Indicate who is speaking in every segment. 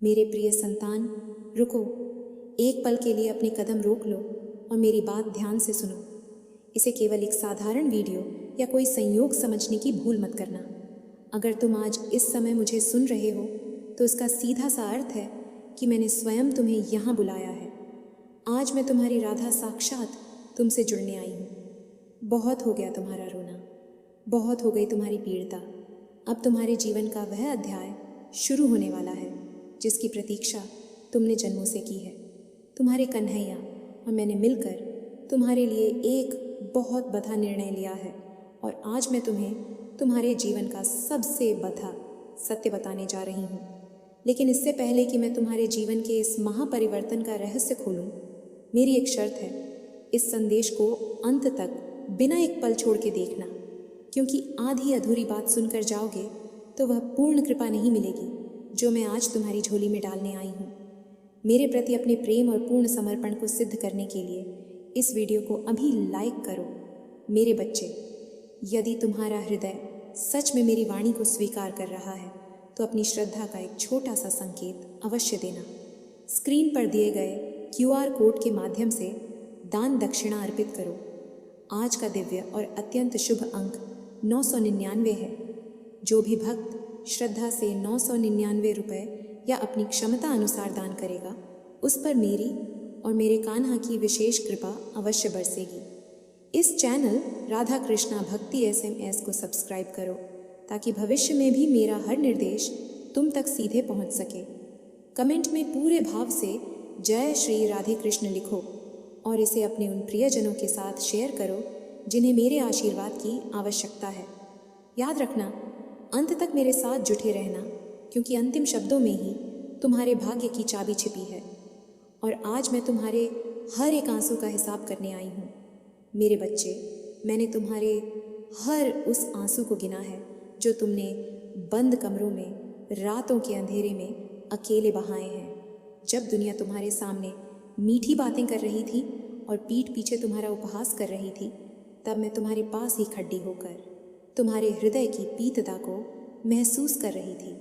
Speaker 1: मेरे प्रिय संतान, रुको, एक पल के लिए अपने कदम रोक लो और मेरी बात ध्यान से सुनो। इसे केवल एक साधारण वीडियो या कोई संयोग समझने की भूल मत करना। अगर तुम आज इस समय मुझे सुन रहे हो तो इसका सीधा सा अर्थ है कि मैंने स्वयं तुम्हें यहाँ बुलाया है। आज मैं तुम्हारी राधा साक्षात तुमसे जुड़ने आई हूँ। बहुत हो गया तुम्हारा रोना, बहुत हो गई तुम्हारी पीड़िता। अब तुम्हारे जीवन का वह अध्याय शुरू होने वाला है जिसकी प्रतीक्षा तुमने जन्मों से की है। तुम्हारे कन्हैया और मैंने मिलकर तुम्हारे लिए एक बहुत बड़ा निर्णय लिया है और आज मैं तुम्हें तुम्हारे जीवन का सबसे बड़ा सत्य बताने जा रही हूँ। लेकिन इससे पहले कि मैं तुम्हारे जीवन के इस महापरिवर्तन का रहस्य खोलूँ, मेरी एक शर्त है। इस संदेश को अंत तक बिना एक पल छोड़ के देखना, क्योंकि आधी अधूरी बात सुनकर जाओगे तो वह पूर्ण कृपा नहीं मिलेगी जो मैं आज तुम्हारी झोली में डालने आई हूँ। मेरे प्रति अपने प्रेम और पूर्ण समर्पण को सिद्ध करने के लिए इस वीडियो को अभी लाइक करो। मेरे बच्चे, यदि तुम्हारा हृदय सच में मेरी वाणी को स्वीकार कर रहा है तो अपनी श्रद्धा का एक छोटा सा संकेत अवश्य देना। स्क्रीन पर दिए गए QR कोड के माध्यम से दान दक्षिणा अर्पित करो। आज का दिव्य और अत्यंत शुभ अंक 999 है। जो भी भक्त श्रद्धा से 999 रुपये या अपनी क्षमता अनुसार दान करेगा, उस पर मेरी और मेरे कान्हा की विशेष कृपा अवश्य बरसेगी। इस चैनल राधा कृष्णा भक्ति SMS को सब्सक्राइब करो ताकि भविष्य में भी मेरा हर निर्देश तुम तक सीधे पहुंच सके। कमेंट में पूरे भाव से जय श्री राधे कृष्ण लिखो और इसे अपने उन प्रियजनों के साथ शेयर करो जिन्हें मेरे आशीर्वाद की आवश्यकता है। याद रखना, अंत तक मेरे साथ जुटे रहना, क्योंकि अंतिम शब्दों में ही तुम्हारे भाग्य की चाबी छिपी है। और आज मैं तुम्हारे हर एक आंसू का हिसाब करने आई हूँ। मेरे बच्चे, मैंने तुम्हारे हर उस आंसू को गिना है जो तुमने बंद कमरों में रातों के अंधेरे में अकेले बहाए हैं। जब दुनिया तुम्हारे सामने मीठी बातें कर रही थी और पीठ पीछे तुम्हारा उपहास कर रही थी, तब मैं तुम्हारे पास ही खड़ी होकर तुम्हारे हृदय की पीतता को महसूस कर रही थी।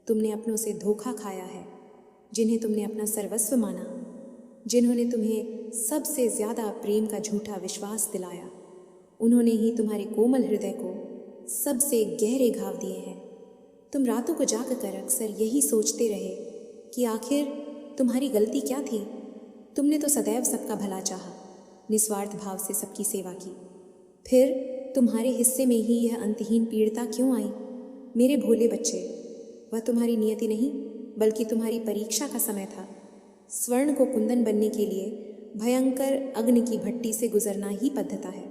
Speaker 1: तुमने अपनों से धोखा खाया है, जिन्हें तुमने अपना सर्वस्व माना, जिन्होंने तुम्हें सबसे ज़्यादा प्रेम का झूठा विश्वास दिलाया, उन्होंने ही तुम्हारे कोमल हृदय को सबसे गहरे घाव दिए हैं। तुम रातों को जागकर अक्सर यही सोचते रहे कि आखिर तुम्हारी गलती क्या थी। तुमने तो सदैव सबका भला चाहा, निस्वार्थ भाव से सबकी सेवा की। फिर तुम्हारे हिस्से में ही यह अंतहीन पीड़िता क्यों आई? मेरे भोले बच्चे, वह तुम्हारी नियति नहीं बल्कि तुम्हारी परीक्षा का समय था। स्वर्ण को कुंदन बनने के लिए भयंकर अग्नि की भट्टी से गुजरना ही पद्धता है।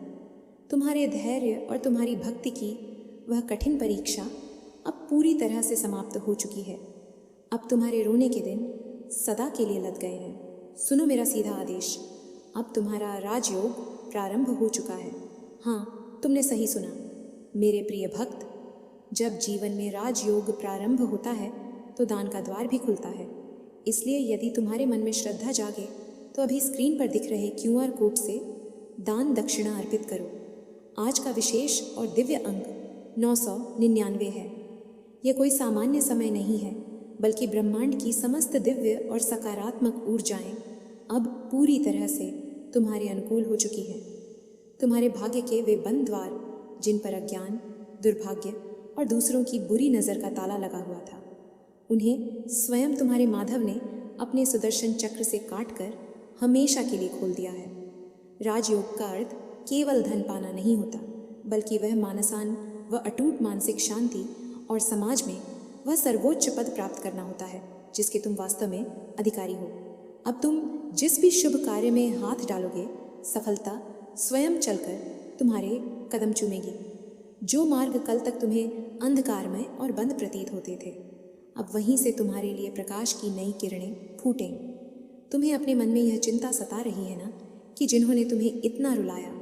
Speaker 1: तुम्हारे धैर्य और तुम्हारी भक्ति की वह कठिन परीक्षा अब पूरी तरह से समाप्त हो चुकी है। अब तुम्हारे रोने के दिन सदा के लिए लद गए हैं। सुनो मेरा सीधा आदेश, अब तुम्हारा राजयोग प्रारंभ हो चुका है। हाँ, तुमने सही सुना मेरे प्रिय भक्त। जब जीवन में राजयोग प्रारंभ होता है तो दान का द्वार भी खुलता है। इसलिए यदि तुम्हारे मन में श्रद्धा जागे तो अभी स्क्रीन पर दिख रहे QR कोड से दान दक्षिणा अर्पित करो। आज का विशेष और दिव्य अंक 999 है। यह कोई सामान्य समय नहीं है, बल्कि ब्रह्मांड की समस्त दिव्य और सकारात्मक ऊर्जाएं अब पूरी तरह से तुम्हारे अनुकूल हो चुकी हैं। तुम्हारे भाग्य के वे बंद द्वार, जिन पर अज्ञान, दुर्भाग्य और दूसरों की बुरी नज़र का ताला लगा हुआ था, उन्हें स्वयं तुम्हारे माधव ने अपने सुदर्शन चक्र से काटकर हमेशा के लिए खोल दिया है। राजयोग का अर्थ केवल धन पाना नहीं होता, बल्कि वह मानसान व अटूट मानसिक शांति और समाज में वह सर्वोच्च पद प्राप्त करना होता है जिसके तुम वास्तव में अधिकारी हो। अब तुम जिस भी शुभ कार्य में हाथ डालोगे, सफलता स्वयं चलकर तुम्हारे कदम चूमेगी। जो मार्ग कल तक तुम्हें अंधकारमय और बंद प्रतीत होते थे, अब वहीं से तुम्हारे लिए प्रकाश की नई किरणें फूटेंगी। तुम्हें अपने मन में यह चिंता सता रही है ना कि जिन्होंने तुम्हें इतना रुलाया,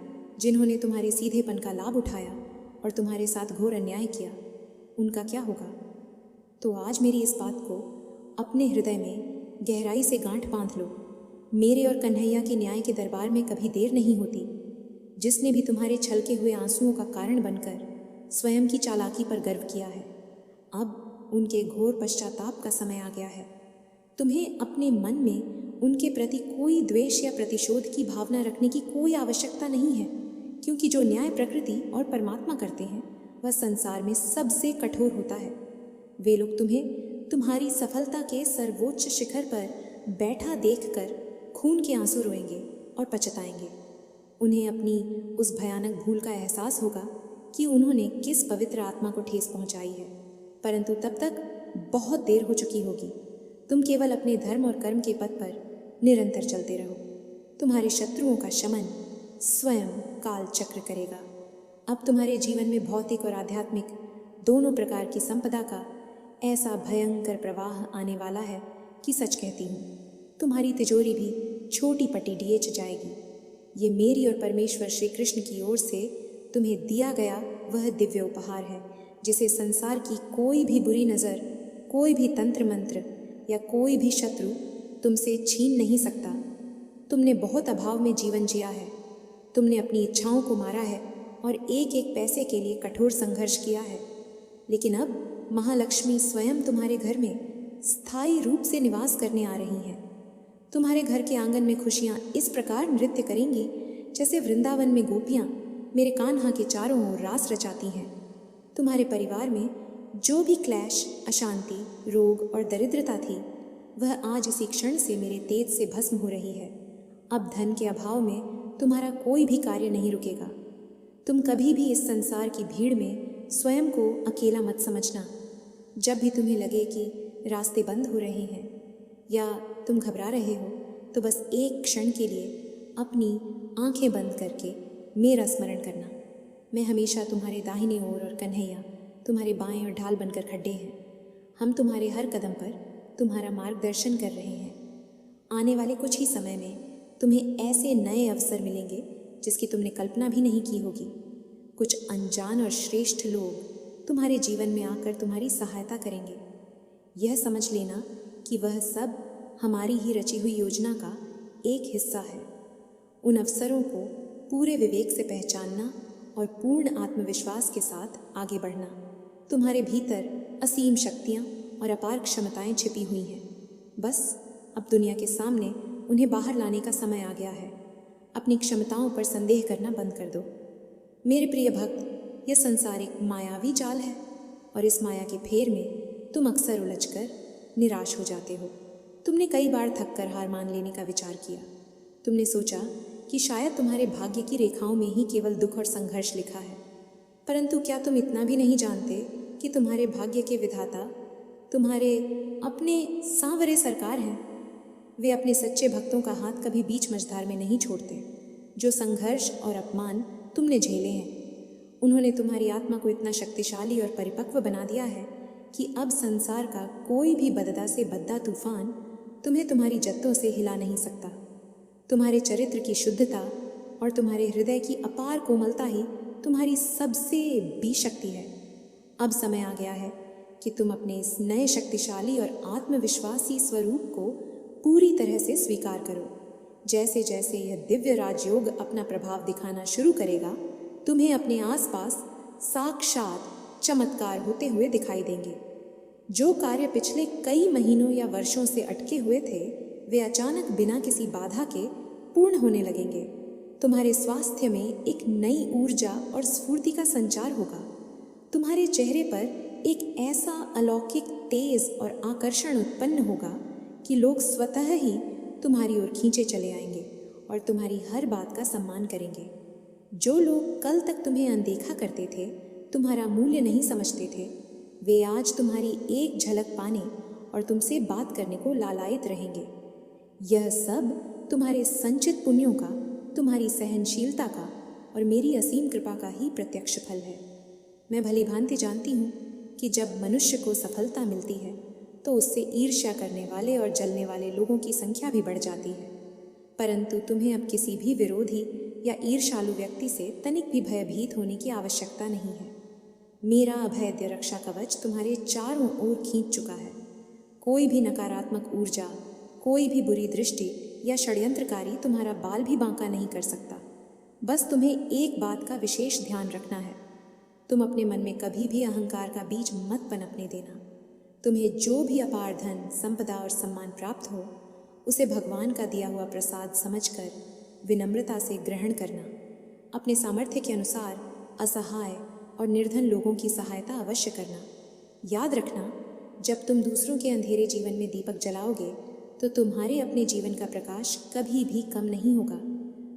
Speaker 1: जिन्होंने तुम्हारे सीधेपन का लाभ उठाया और तुम्हारे साथ घोर अन्याय किया, उनका क्या होगा? तो आज मेरी इस बात को अपने हृदय में गहराई से गांठ बांध लो। मेरे और कन्हैया के न्याय के दरबार में कभी देर नहीं होती। जिसने भी तुम्हारे छलके हुए आंसुओं का कारण बनकर स्वयं की चालाकी पर गर्व किया है, अब उनके घोर पश्चाताप का समय आ गया है। तुम्हें अपने मन में उनके प्रति कोई द्वेष या प्रतिशोध की भावना रखने की कोई आवश्यकता नहीं है, क्योंकि जो न्याय प्रकृति और परमात्मा करते हैं वह संसार में सबसे कठोर होता है। वे लोग तुम्हें तुम्हारी सफलता के सर्वोच्च शिखर पर बैठा देखकर खून के आंसू रोएंगे और पछताएंगे। उन्हें अपनी उस भयानक भूल का एहसास होगा कि उन्होंने किस पवित्र आत्मा को ठेस पहुंचाई है, परंतु तब तक बहुत देर हो चुकी होगी। तुम केवल अपने धर्म और कर्म के पथ पर निरंतर चलते रहो। तुम्हारे शत्रुओं का शमन स्वयं काल चक्र करेगा। अब तुम्हारे जीवन में भौतिक और आध्यात्मिक दोनों प्रकार की संपदा का ऐसा भयंकर प्रवाह आने वाला है कि सच कहती हूँ, तुम्हारी तिजोरी भी छोटी पटी ढेंच जाएगी। ये मेरी और परमेश्वर श्री कृष्ण की ओर से तुम्हें दिया गया वह दिव्य उपहार है, जिसे संसार की कोई भी बुरी नज़र, कोई भी तंत्र मंत्र या कोई भी शत्रु तुमसे छीन नहीं सकता। तुमने बहुत अभाव में जीवन जिया है। तुमने अपनी इच्छाओं को मारा है और एक एक पैसे के लिए कठोर संघर्ष किया है, लेकिन अब महालक्ष्मी स्वयं तुम्हारे घर में स्थायी रूप से निवास करने आ रही हैं। तुम्हारे घर के आंगन में खुशियाँ इस प्रकार नृत्य करेंगी जैसे वृंदावन में गोपियाँ मेरे कान्हा के चारों ओर रास रचाती हैं। तुम्हारे परिवार में जो भी क्लेश, अशांति, रोग और दरिद्रता थी, वह आज इसी क्षण से मेरे तेज से भस्म हो रही है। अब धन के अभाव में तुम्हारा कोई भी कार्य नहीं रुकेगा। तुम कभी भी इस संसार की भीड़ में स्वयं को अकेला मत समझना। जब भी तुम्हें लगे कि रास्ते बंद हो रहे हैं या तुम घबरा रहे हो, तो बस एक क्षण के लिए अपनी आंखें बंद करके मेरा स्मरण करना। मैं हमेशा तुम्हारे दाहिने ओर और कन्हैया तुम्हारे बाएं और ढाल बनकर खड़े हैं। हम तुम्हारे हर कदम पर तुम्हारा मार्गदर्शन कर रहे हैं। आने वाले कुछ ही समय में तुम्हें ऐसे नए अवसर मिलेंगे जिसकी तुमने कल्पना भी नहीं की होगी। कुछ अनजान और श्रेष्ठ लोग तुम्हारे जीवन में आकर तुम्हारी सहायता करेंगे। यह समझ लेना कि वह सब हमारी ही रची हुई योजना का एक हिस्सा है। उन अवसरों को पूरे विवेक से पहचानना और पूर्ण आत्मविश्वास के साथ आगे बढ़ना। तुम्हारे भीतर असीम शक्तियाँ और अपार क्षमताएं छिपी हुई हैं। बस अब दुनिया के सामने उन्हें बाहर लाने का समय आ गया है। अपनी क्षमताओं पर संदेह करना बंद कर दो। मेरे प्रिय भक्त, यह संसार एक मायावी जाल है और इस माया के फेर में तुम अक्सर उलझकर निराश हो जाते हो। तुमने कई बार थककर हार मान लेने का विचार किया। तुमने सोचा कि शायद तुम्हारे भाग्य की रेखाओं में ही केवल दुख और संघर्ष लिखा है, परंतु क्या तुम इतना भी नहीं जानते कि तुम्हारे भाग्य के विधाता तुम्हारे अपने सांवरे सरकार हैं। वे अपने सच्चे भक्तों का हाथ कभी बीच मझधार में नहीं छोड़ते। जो संघर्ष और अपमान तुमने झेले हैं, उन्होंने तुम्हारी आत्मा को इतना शक्तिशाली और परिपक्व बना दिया है कि अब संसार का कोई भी बददा से बद्दा तूफान तुम्हें तुम्हारी जत्तों से हिला नहीं सकता। तुम्हारे चरित्र की शुद्धता और तुम्हारे हृदय की अपार कोमलता ही तुम्हारी सबसे बड़ी शक्ति है। अब समय आ गया है कि तुम अपने इस नए शक्तिशाली और आत्मविश्वासी स्वरूप को पूरी तरह से स्वीकार करो। जैसे जैसे यह दिव्य राजयोग अपना प्रभाव दिखाना शुरू करेगा, तुम्हें अपने आसपास साक्षात चमत्कार होते हुए दिखाई देंगे। जो कार्य पिछले कई महीनों या वर्षों से अटके हुए थे, वे अचानक बिना किसी बाधा के पूर्ण होने लगेंगे। तुम्हारे स्वास्थ्य में एक नई ऊर्जा और स्फूर्ति का संचार होगा। तुम्हारे चेहरे पर एक ऐसा अलौकिक तेज और आकर्षण उत्पन्न होगा कि लोग स्वतः ही तुम्हारी ओर खींचे चले आएंगे और तुम्हारी हर बात का सम्मान करेंगे। जो लोग कल तक तुम्हें अनदेखा करते थे, तुम्हारा मूल्य नहीं समझते थे, वे आज तुम्हारी एक झलक पाने और तुमसे बात करने को लालायित रहेंगे। यह सब तुम्हारे संचित पुण्यों का, तुम्हारी सहनशीलता का और मेरी असीम कृपा का ही प्रत्यक्ष फल है। मैं भली भांति जानती हूँ कि जब मनुष्य को सफलता मिलती है तो उससे ईर्ष्या करने वाले और जलने वाले लोगों की संख्या भी बढ़ जाती है, परंतु तुम्हें अब किसी भी विरोधी या ईर्ष्यालु व्यक्ति से तनिक भी भयभीत होने की आवश्यकता नहीं है। मेरा अभेद्य रक्षा कवच तुम्हारे चारों ओर खींच चुका है। कोई भी नकारात्मक ऊर्जा, कोई भी बुरी दृष्टि या षड्यंत्रकारी तुम्हारा बाल भी बांका नहीं कर सकता। बस तुम्हें एक बात का विशेष ध्यान रखना है। तुम अपने मन में कभी भी अहंकार का बीज मत पनपने देना। तुम्हें जो भी अपार धन, संपदा और सम्मान प्राप्त हो, उसे भगवान का दिया हुआ प्रसाद समझकर विनम्रता से ग्रहण करना। अपने सामर्थ्य के अनुसार असहाय और निर्धन लोगों की सहायता अवश्य करना। याद रखना, जब तुम दूसरों के अंधेरे जीवन में दीपक जलाओगे तो तुम्हारे अपने जीवन का प्रकाश कभी भी कम नहीं होगा,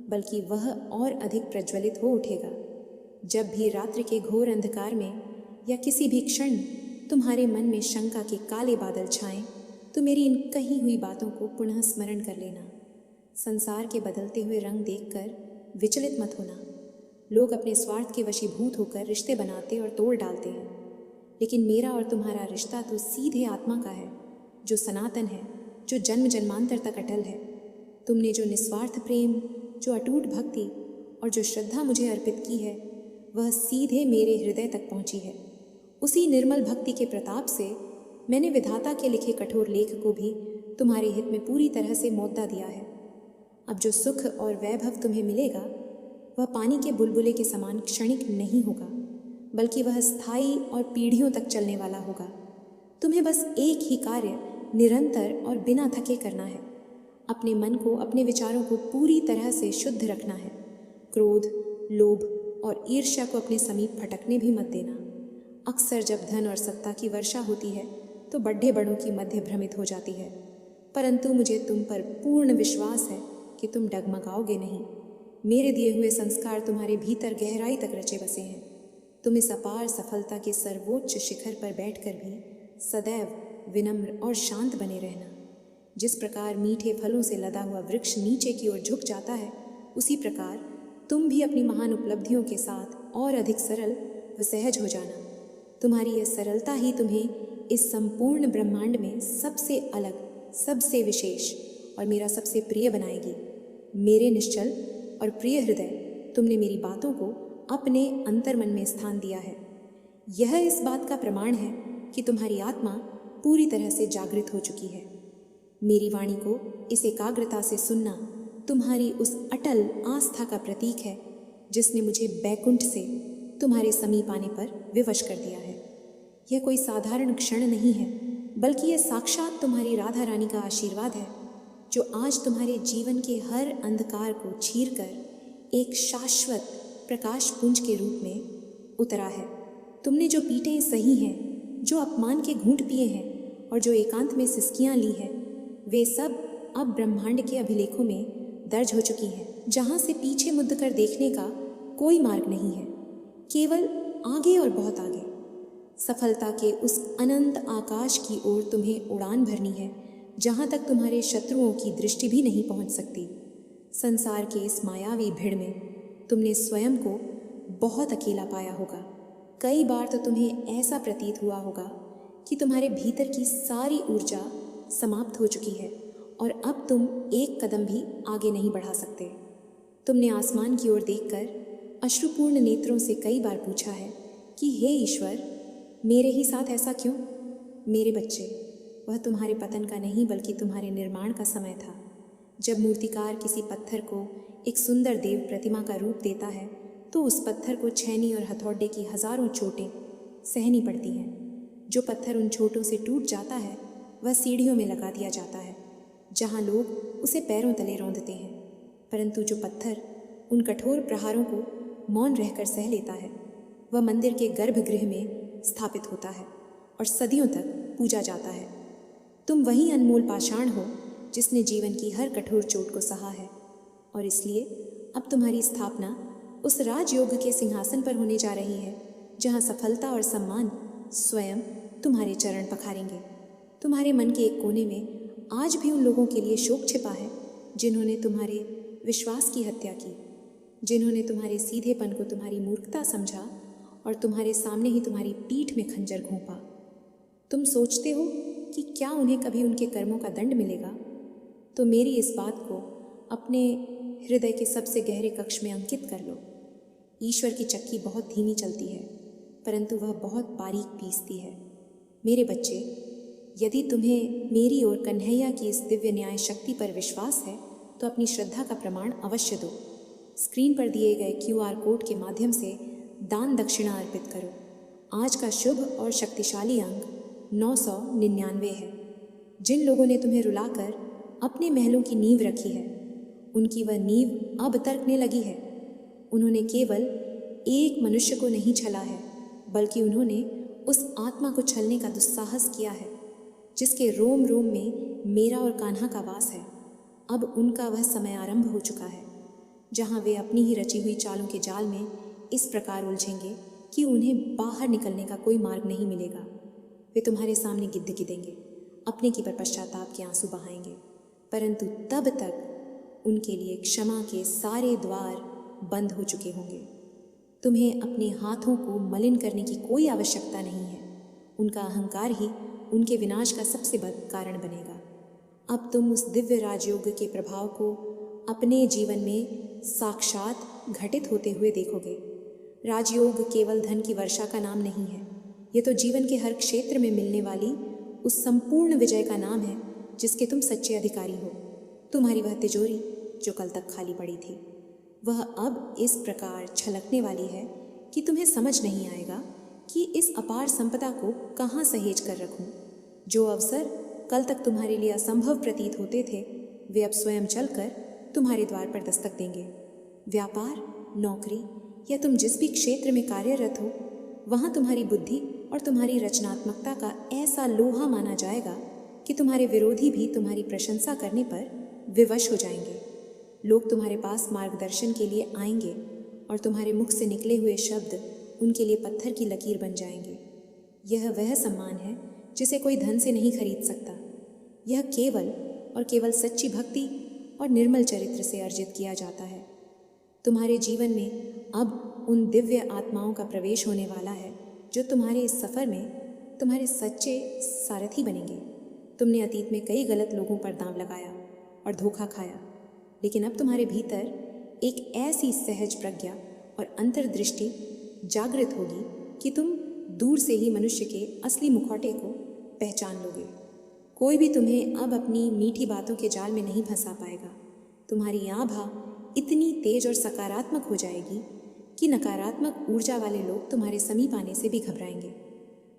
Speaker 1: बल्कि वह और अधिक प्रज्वलित हो उठेगा। जब भी रात्रि के घोर अंधकार में या किसी भी क्षण तुम्हारे मन में शंका के काले बादल छाएं, तो मेरी इन कही हुई बातों को पुनः स्मरण कर लेना। संसार के बदलते हुए रंग देखकर विचलित मत होना। लोग अपने स्वार्थ के वशीभूत होकर रिश्ते बनाते और तोड़ डालते हैं, लेकिन मेरा और तुम्हारा रिश्ता तो सीधे आत्मा का है, जो सनातन है, जो जन्म जन्मांतर तक अटल है। तुमने जो निस्वार्थ प्रेम, जो अटूट भक्ति और जो श्रद्धा मुझे अर्पित की है, वह सीधे मेरे हृदय तक पहुंची है। उसी निर्मल भक्ति के प्रताप से मैंने विधाता के लिखे कठोर लेख को भी तुम्हारे हित में पूरी तरह से मोद्दा दिया है। अब जो सुख और वैभव तुम्हें मिलेगा, वह पानी के बुलबुले के समान क्षणिक नहीं होगा, बल्कि वह स्थायी और पीढ़ियों तक चलने वाला होगा। तुम्हें बस एक ही कार्य निरंतर और बिना थके करना है। अपने मन को, अपने विचारों को पूरी तरह से शुद्ध रखना है। क्रोध, लोभ और ईर्ष्या को अपने समीप फटकने भी मत देना। अक्सर जब धन और सत्ता की वर्षा होती है तो बड़े बड़ों की मध्य भ्रमित हो जाती है, परंतु मुझे तुम पर पूर्ण विश्वास है कि तुम डगमगाओगे नहीं। मेरे दिए हुए संस्कार तुम्हारे भीतर गहराई तक रचे बसे हैं। तुम इस अपार सफलता के सर्वोच्च शिखर पर बैठकर भी सदैव विनम्र और शांत बने रहना। जिस प्रकार मीठे फलों से लदा हुआ वृक्ष नीचे की ओर झुक जाता है, उसी प्रकार तुम भी अपनी महान उपलब्धियों के साथ और अधिक सरल व सहज हो जाना। तुम्हारी यह सरलता ही तुम्हें इस संपूर्ण ब्रह्मांड में सबसे अलग, सबसे विशेष और मेरा सबसे प्रिय बनाएगी। मेरे निश्चल और प्रिय हृदय, तुमने मेरी बातों को अपने अंतर्मन में स्थान दिया है। यह इस बात का प्रमाण है कि तुम्हारी आत्मा पूरी तरह से जागृत हो चुकी है। मेरी वाणी को इस एकाग्रता से सुनना तुम्हारी उस अटल आस्था का प्रतीक है, जिसने मुझे बैकुंठ से तुम्हारे समीप आने पर विवश कर दिया है। यह कोई साधारण क्षण नहीं है, बल्कि यह साक्षात तुम्हारी राधा रानी का आशीर्वाद है, जो आज तुम्हारे जीवन के हर अंधकार को चीरकर एक शाश्वत प्रकाश पुंज के रूप में उतरा है। तुमने जो पीटें सही हैं, जो अपमान के घूंट पिए हैं और जो एकांत में सिसकियां ली हैं, वे सब अब ब्रह्मांड के अभिलेखों में दर्ज हो चुकी हैं, जहाँ से पीछे मुड़ कर देखने का कोई मार्ग नहीं है, केवल आगे और बहुत आगे। सफलता के उस अनंत आकाश की ओर तुम्हें उड़ान भरनी है, जहाँ तक तुम्हारे शत्रुओं की दृष्टि भी नहीं पहुँच सकती। संसार के इस मायावी भीड़ में तुमने स्वयं को बहुत अकेला पाया होगा। कई बार तो तुम्हें ऐसा प्रतीत हुआ होगा कि तुम्हारे भीतर की सारी ऊर्जा समाप्त हो चुकी है और अब तुम एक कदम भी आगे नहीं बढ़ा सकते। तुमने आसमान की ओर देखकर अश्रुपूर्ण नेत्रों से कई बार पूछा है कि हे ईश्वर, मेरे ही साथ ऐसा क्यों? मेरे बच्चे, वह तुम्हारे पतन का नहीं बल्कि तुम्हारे निर्माण का समय था। जब मूर्तिकार किसी पत्थर को एक सुंदर देव प्रतिमा का रूप देता है, तो उस पत्थर को छैनी और हथौड़े की हजारों चोटें सहनी पड़ती हैं। जो पत्थर उन चोटों से टूट जाता है, वह सीढ़ियों में लगा दिया जाता है, जहाँ लोग उसे पैरों तले रौंदते हैं। परंतु जो पत्थर उन कठोर प्रहारों को मौन रहकर सह लेता है, वह मंदिर के गर्भगृह में स्थापित होता है और सदियों तक पूजा जाता है। तुम वही अनमोल पाषाण हो जिसने जीवन की हर कठोर चोट को सहा है, और इसलिए अब तुम्हारी स्थापना उस राजयोग के सिंहासन पर होने जा रही है, जहाँ सफलता और सम्मान स्वयं तुम्हारे चरण पखारेंगे। तुम्हारे मन के एक कोने में आज भी उन लोगों के लिए शोक छिपा है जिन्होंने तुम्हारे विश्वास की हत्या की, जिन्होंने तुम्हारे सीधेपन को तुम्हारी मूर्खता समझा और तुम्हारे सामने ही तुम्हारी पीठ में खंजर घोंपा। तुम सोचते हो कि क्या उन्हें कभी उनके कर्मों का दंड मिलेगा? तो मेरी इस बात को अपने हृदय के सबसे गहरे कक्ष में अंकित कर लो। ईश्वर की चक्की बहुत धीमी चलती है, परंतु वह बहुत बारीक पीसती है। मेरे बच्चे, यदि तुम्हें मेरी और कन्हैया की इस दिव्य न्याय शक्ति पर विश्वास है, तो अपनी श्रद्धा का प्रमाण अवश्य दो। स्क्रीन पर दिए गए QR कोड के माध्यम से दान दक्षिणा अर्पित करो। आज का शुभ और शक्तिशाली अंक 999 है। जिन लोगों ने तुम्हें रुलाकर अपने महलों की नींव रखी है, उनकी वह नींव अब तर्कने लगी है। उन्होंने केवल एक मनुष्य को नहीं छला है, बल्कि उन्होंने उस आत्मा को छलने का दुस्साहस किया है जिसके रोम रोम में मेरा और कान्हा का वास है। अब उनका वह समय आरंभ हो चुका है जहाँ वे अपनी ही रची हुई चालों के जाल में इस प्रकार उलझेंगे कि उन्हें बाहर निकलने का कोई मार्ग नहीं मिलेगा। वे तुम्हारे सामने गिद्देंगे, अपने की पर पश्चाताप के आंसू बहाएंगे, परंतु तब तक उनके लिए क्षमा के सारे द्वार बंद हो चुके होंगे। तुम्हें अपने हाथों को मलिन करने की कोई आवश्यकता नहीं है। उनका अहंकार ही उनके विनाश का सबसे बड़ा कारण बनेगा। अब तुम उस दिव्य राजयोग के प्रभाव को अपने जीवन में साक्षात घटित होते हुए देखोगे। राजयोग केवल धन की वर्षा का नाम नहीं है, ये तो जीवन के हर क्षेत्र में मिलने वाली उस संपूर्ण विजय का नाम है जिसके तुम सच्चे अधिकारी हो। तुम्हारी वह तिजोरी जो कल तक खाली पड़ी थी, वह अब इस प्रकार छलकने वाली है कि तुम्हें समझ नहीं आएगा कि इस अपार संपदा को कहाँ सहेज कर रखूं। जो अवसर कल तक तुम्हारे लिए असंभव प्रतीत होते थे, वे अब स्वयं चलकर तुम्हारे द्वार पर दस्तक देंगे। व्यापार, नौकरी या तुम जिस भी क्षेत्र में कार्यरत हो, वहाँ तुम्हारी बुद्धि और तुम्हारी रचनात्मकता का ऐसा लोहा माना जाएगा कि तुम्हारे विरोधी भी तुम्हारी प्रशंसा करने पर विवश हो जाएंगे। लोग तुम्हारे पास मार्गदर्शन के लिए आएंगे और तुम्हारे मुख से निकले हुए शब्द उनके लिए पत्थर की लकीर बन जाएंगे। यह वह सम्मान है जिसे कोई धन से नहीं खरीद सकता। यह केवल और केवल सच्ची भक्ति और निर्मल चरित्र से अर्जित किया जाता है। तुम्हारे जीवन में अब उन दिव्य आत्माओं का प्रवेश होने वाला है जो तुम्हारे इस सफ़र में तुम्हारे सच्चे सारथी बनेंगे। तुमने अतीत में कई गलत लोगों पर दांव लगाया और धोखा खाया, लेकिन अब तुम्हारे भीतर एक ऐसी सहज प्रज्ञा और अंतर्दृष्टि जागृत होगी कि तुम दूर से ही मनुष्य के असली मुखौटे को पहचान लोगे। कोई भी तुम्हें अब अपनी मीठी बातों के जाल में नहीं फंसा पाएगा। तुम्हारी आभा इतनी तेज और सकारात्मक हो जाएगी कि नकारात्मक ऊर्जा वाले लोग तुम्हारे समीप आने से भी घबराएंगे।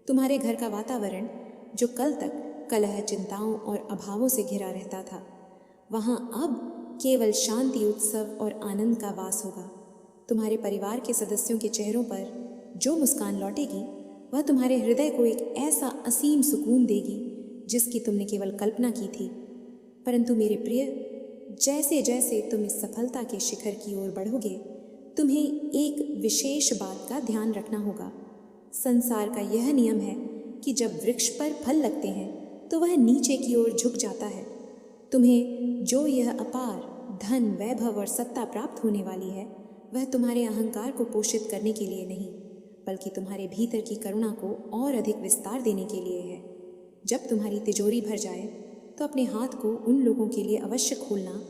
Speaker 1: तुम्हारे घर का वातावरण जो कल तक कलह, चिंताओं और अभावों से घिरा रहता था, वहाँ अब केवल शांति, उत्सव और आनंद का वास होगा। तुम्हारे परिवार के सदस्यों के चेहरों पर जो मुस्कान लौटेगी, वह तुम्हारे हृदय को एक ऐसा असीम सुकून देगी जिसकी तुमने केवल कल्पना की थी। परंतु मेरे प्रिय, जैसे जैसे तुम इस सफलता के शिखर की ओर बढ़ोगे, तुम्हें एक विशेष बात का ध्यान रखना होगा। संसार का यह नियम है कि जब वृक्ष पर फल लगते हैं तो वह नीचे की ओर झुक जाता है। तुम्हें जो यह अपार धन, वैभव और सत्ता प्राप्त होने वाली है, वह तुम्हारे अहंकार को पोषित करने के लिए नहीं, बल्कि तुम्हारे भीतर की करुणा को और अधिक विस्तार देने के लिए है। जब तुम्हारी तिजोरी भर जाए तो अपने हाथ को उन लोगों के लिए अवश्य खोलना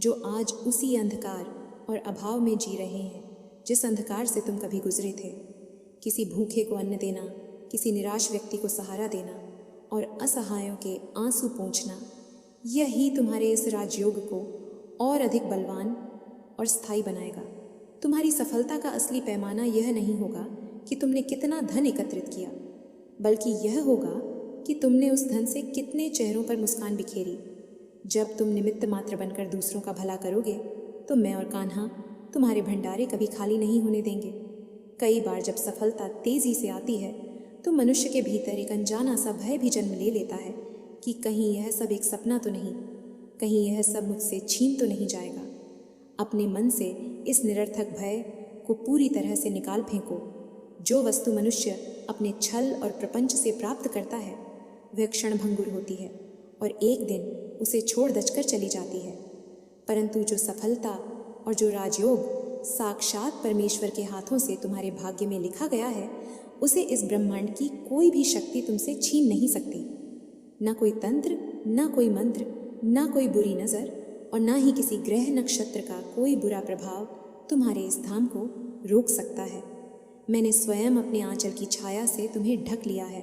Speaker 1: जो आज उसी अंधकार और अभाव में जी रहे हैं जिस अंधकार से तुम कभी गुजरे थे। किसी भूखे को अन्न देना, किसी निराश व्यक्ति को सहारा देना और असहायों के आंसू पोंछना, यही तुम्हारे इस राजयोग को और अधिक बलवान और स्थायी बनाएगा। तुम्हारी सफलता का असली पैमाना यह नहीं होगा कि तुमने कितना धन एकत्रित किया, बल्कि यह होगा कि तुमने उस धन से कितने चेहरों पर मुस्कान बिखेरी। जब तुम निमित्त मात्र बनकर दूसरों का भला करोगे तो मैं और कान्हा तुम्हारे भंडारे कभी खाली नहीं होने देंगे। कई बार जब सफलता तेजी से आती है तो मनुष्य के भीतर एक अनजाना सा भय भी जन्म ले लेता है कि कहीं यह सब एक सपना तो नहीं, कहीं यह सब मुझसे छीन तो नहीं जाएगा। अपने मन से इस निरर्थक भय को पूरी तरह से निकाल फेंको। जो वस्तु मनुष्य अपने छल और प्रपंच से प्राप्त करता है वह क्षणभंगुर होती है और एक दिन उसे छोड़ दचकर चली जाती है, परंतु जो सफलता और जो राजयोग साक्षात परमेश्वर के हाथों से तुम्हारे भाग्य में लिखा गया है, उसे इस ब्रह्मांड की कोई भी शक्ति तुमसे छीन नहीं सकती। न कोई तंत्र, न कोई मंत्र, न कोई बुरी नज़र और न ही किसी ग्रह नक्षत्र का कोई बुरा प्रभाव तुम्हारे इस धाम को रोक सकता है। मैंने स्वयं अपने आंचल की छाया से तुम्हें ढक लिया है।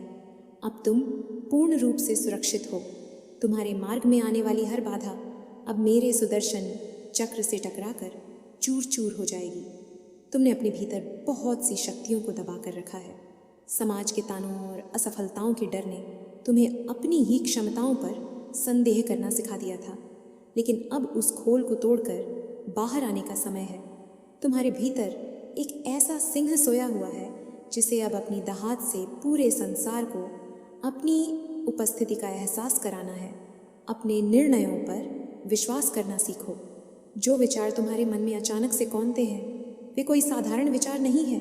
Speaker 1: अब तुम पूर्ण रूप से सुरक्षित हो। तुम्हारे मार्ग में आने वाली हर बाधा अब मेरे सुदर्शन चक्र से टकराकर चूर चूर हो जाएगी। तुमने अपने भीतर बहुत सी शक्तियों को दबा कर रखा है। समाज के तानों और असफलताओं के डर ने तुम्हें अपनी ही क्षमताओं पर संदेह करना सिखा दिया था, लेकिन अब उस खोल को तोड़कर बाहर आने का समय है। तुम्हारे भीतर एक ऐसा सिंह सोया हुआ है जिसे अब अपनी दहाड़ से पूरे संसार को अपनी उपस्थिति का एहसास कराना है। अपने निर्णयों पर विश्वास करना सीखो। जो विचार तुम्हारे मन में अचानक से कौंधते हैं वे कोई साधारण विचार नहीं है,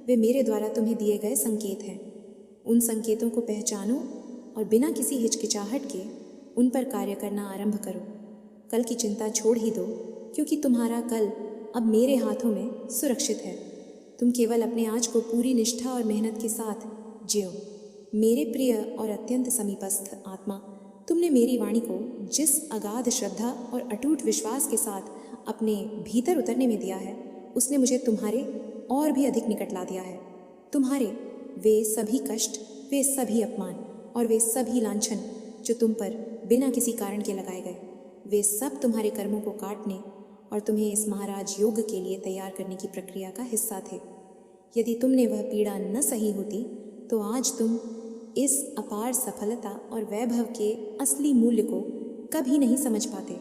Speaker 1: वे मेरे द्वारा तुम्हें दिए गए संकेत हैं। उन संकेतों को पहचानो और बिना किसी हिचकिचाहट के उन पर कार्य करना आरंभ करो। कल की चिंता छोड़ ही दो, क्योंकि तुम्हारा कल अब मेरे हाथों में सुरक्षित है। तुम केवल अपने आज को पूरी निष्ठा और मेहनत के साथ जियो। मेरे प्रिय और अत्यंत समीपस्थ आत्मा, तुमने मेरी वाणी को जिस अगाध श्रद्धा और अटूट विश्वास के साथ अपने भीतर उतरने में दिया है, उसने मुझे तुम्हारे और भी अधिक निकट ला दिया है। तुम्हारे वे सभी कष्ट, वे सभी अपमान और वे सभी लांछन जो तुम पर बिना किसी कारण के लगाए गए, वे सब तुम्हारे कर्मों को काटने और तुम्हें इस महाराज योग के लिए तैयार करने की प्रक्रिया का हिस्सा थे। यदि तुमने वह पीड़ा न सही होती तो आज तुम इस अपार सफलता और वैभव के असली मूल्य को कभी नहीं समझ पाते।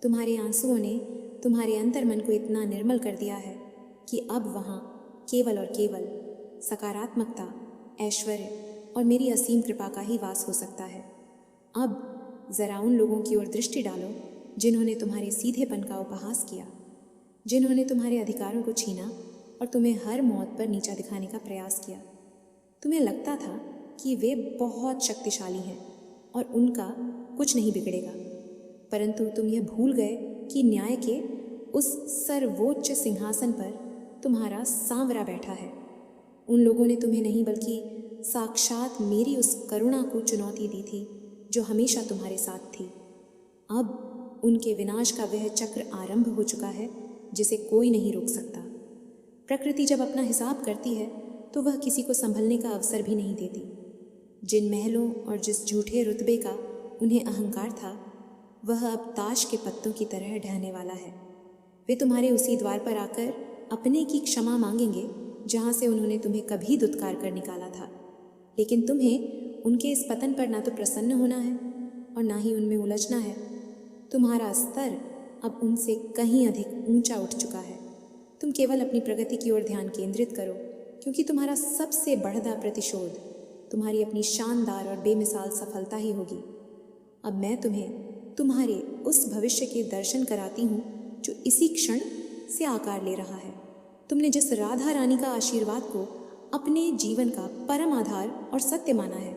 Speaker 1: तुम्हारे आंसुओं ने तुम्हारे अंतर्मन को इतना निर्मल कर दिया है कि अब वहाँ केवल और केवल सकारात्मकता, ऐश्वर्य और मेरी असीम कृपा का ही वास हो सकता है। अब ज़रा उन लोगों की ओर दृष्टि डालो जिन्होंने तुम्हारे सीधेपन का उपहास किया, जिन्होंने तुम्हारे अधिकारों को छीना और तुम्हें हर मौत पर नीचा दिखाने का प्रयास किया। तुम्हें लगता था कि वे बहुत शक्तिशाली हैं और उनका कुछ नहीं बिगड़ेगा, परंतु तुम यह भूल गए कि न्याय के उस सर्वोच्च सिंहासन पर तुम्हारा सांवरा बैठा है। उन लोगों ने तुम्हें नहीं बल्कि साक्षात मेरी उस करुणा को चुनौती दी थी जो हमेशा तुम्हारे साथ थी। अब उनके विनाश का वह चक्र आरंभ हो चुका है जिसे कोई नहीं रोक सकता। प्रकृति जब अपना हिसाब करती है तो वह किसी को संभलने का अवसर भी नहीं देती। जिन महलों और जिस झूठे रुतबे का उन्हें अहंकार था, वह अब ताश के पत्तों की तरह ढहने वाला है। वे तुम्हारे उसी द्वार पर आकर अपने की क्षमा मांगेंगे जहाँ से उन्होंने तुम्हें कभी दुत्कार कर निकाला था, लेकिन तुम्हें उनके इस पतन पर ना तो प्रसन्न होना है और ना ही उनमें उलझना है। तुम्हारा स्तर अब उनसे कहीं अधिक ऊंचा उठ चुका है। तुम केवल अपनी प्रगति की ओर ध्यान केंद्रित करो, क्योंकि तुम्हारा सबसे बढ़ता प्रतिशोध तुम्हारी अपनी शानदार और बेमिसाल सफलता ही होगी। अब मैं तुम्हें तुम्हारे उस भविष्य के दर्शन कराती हूँ जो इसी क्षण से आकार ले रहा है। तुमने जिस राधा रानी का आशीर्वाद को अपने जीवन का परम आधार और सत्य माना है,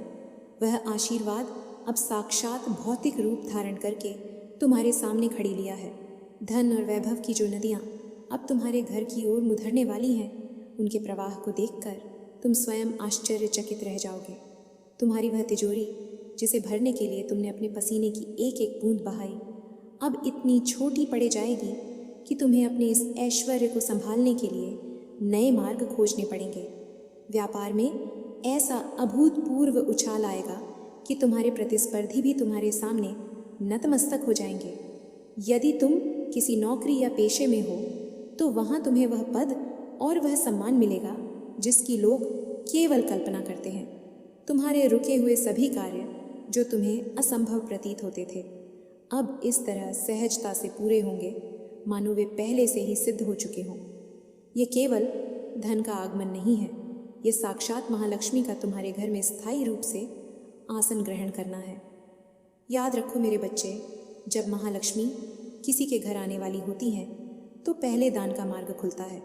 Speaker 1: वह आशीर्वाद अब साक्षात भौतिक रूप धारण करके तुम्हारे सामने खड़ी लिया है। धन और वैभव की जो नदियाँ अब तुम्हारे घर की ओर मुधरने वाली हैं, उनके प्रवाह को देखकर तुम स्वयं आश्चर्यचकित रह जाओगे। तुम्हारी वह तिजोरी जिसे भरने के लिए तुमने अपने पसीने की एक एक बूंद बहाई, अब इतनी छोटी पड़ जाएगी कि तुम्हें अपने इस ऐश्वर्य को संभालने के लिए नए मार्ग खोजने पड़ेंगे। व्यापार में ऐसा अभूतपूर्व उछाल आएगा कि तुम्हारे प्रतिस्पर्धी भी तुम्हारे सामने नतमस्तक हो जाएंगे। यदि तुम किसी नौकरी या पेशे में हो तो वहाँ तुम्हें वह पद और वह सम्मान मिलेगा जिसकी लोग केवल कल्पना करते हैं। तुम्हारे रुके हुए सभी कार्य जो तुम्हें असंभव प्रतीत होते थे, अब इस तरह सहजता से पूरे होंगे मानो वे पहले से ही सिद्ध हो चुके हों। ये केवल धन का आगमन नहीं है, ये साक्षात महालक्ष्मी का तुम्हारे घर में स्थायी रूप से आसन ग्रहण करना है। याद रखो मेरे बच्चे, जब महालक्ष्मी किसी के घर आने वाली होती हैं तो पहले दान का मार्ग खुलता है।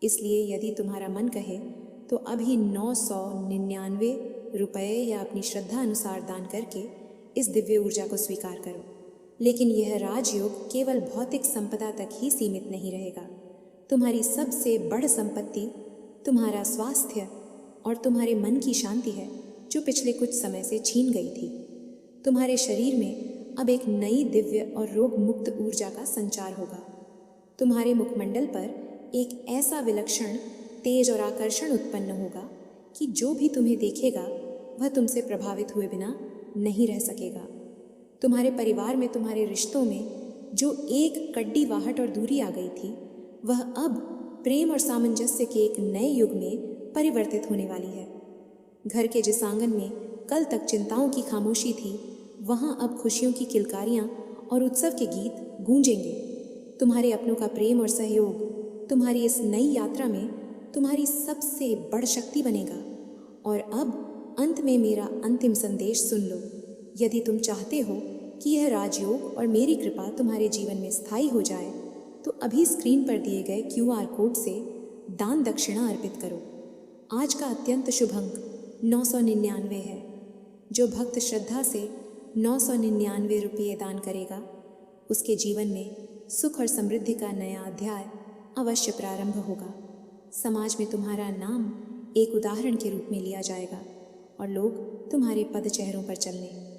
Speaker 1: इसलिए यदि तुम्हारा मन कहे तो अभी 999 रुपये या अपनी श्रद्धा अनुसार दान करके इस दिव्य ऊर्जा को स्वीकार करो। लेकिन यह राजयोग केवल भौतिक संपदा तक ही सीमित नहीं रहेगा। तुम्हारी सबसे बड़ संपत्ति तुम्हारा स्वास्थ्य और तुम्हारे मन की शांति है, जो पिछले कुछ समय से छीन गई थी। तुम्हारे शरीर में अब एक नई दिव्य और रोग मुक्त ऊर्जा का संचार होगा। तुम्हारे मुखमंडल पर एक ऐसा विलक्षण तेज और आकर्षण उत्पन्न होगा कि जो भी तुम्हें देखेगा वह तुमसे प्रभावित हुए बिना नहीं रह सकेगा। तुम्हारे परिवार में, तुम्हारे रिश्तों में जो एक कड्डीवाहट और दूरी आ गई थी, वह अब प्रेम और सामंजस्य के एक नए युग में परिवर्तित होने वाली है। घर के जिस आंगन में कल तक चिंताओं की खामोशी थी, वहाँ अब खुशियों की किलकारियाँ और उत्सव के गीत गूंजेंगे। तुम्हारे अपनों का प्रेम और सहयोग तुम्हारी इस नई यात्रा में तुम्हारी सबसे बड़ शक्ति बनेगा। और अब अंत में मेरा अंतिम संदेश सुन लो। यदि तुम चाहते हो कि यह राजयोग और मेरी कृपा तुम्हारे जीवन में स्थायी हो जाए, तो अभी स्क्रीन पर दिए गए QR कोड से दान दक्षिणा अर्पित करो। आज का अत्यंत शुभ अंक 999 है। जो भक्त श्रद्धा से 999 रुपये दान करेगा, उसके जीवन में सुख और समृद्धि का नया अध्याय अवश्य प्रारंभ होगा। समाज में तुम्हारा नाम एक उदाहरण के रूप में लिया जाएगा और लोग तुम्हारे पद चेहरों पर चलने